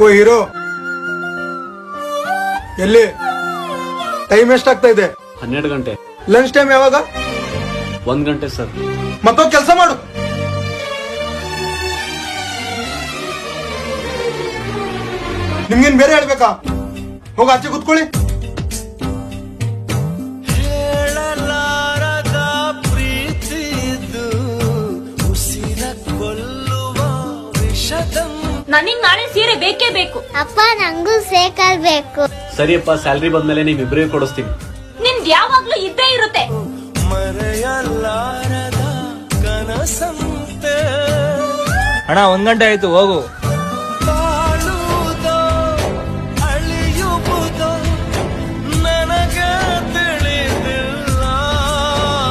ಓ hero, ಎಲ್ಲಿ? Time ಎಷ್ಟಾಗ್ತಾ ಇದೆ? 12 ಗಂಟೆ. ಲಂಚ್ ಟೈಮ್ ಯಾವಾಗ? 1 ಗಂಟೆ ಸರ್. ಮತ್ತೊಂದು ಕೆಲಸ ಮಾಡು, ನಿಮ್ಗೇನ್ ಬೇರೆ ಹೇಳ್ಬೇಕಾ? ಹೋಗ ಆಚೆ ಕೂತ್ಕೊಳ್ಳಿ. ಹೇಳಲಾರದ ಪ್ರೀತಿ ಇದು ಉಸಿರ ಕೊಲ್ಲುವ ವಿಷದಂ. ನನಗ್ ನಾಳೆ ಸೀರೆ ಬೇಕೇ ಬೇಕು. ಅಪ್ಪ ನಂಗೂ ಸೈಕಲ್ ಬೇಕು. ಸರಿಯಪ್ಪ, ಸ್ಯಾಲ್ರಿ ಬಂದ್ಮೇಲೆ ನೀವ್ ಇಬ್ಬರಿಗೆ ಕೊಡಿಸ್ತೀನಿ. ನಿಂದ್ ಯಾವಾಗ್ಲೂ ಇದ್ದೇ ಇರುತ್ತೆ. ಮರೆಯಲಾರದ ಕನಸಂತೆ. ಅಣ್ಣ 1 ಗಂಟೆ ಆಯ್ತು, ಹೋಗು.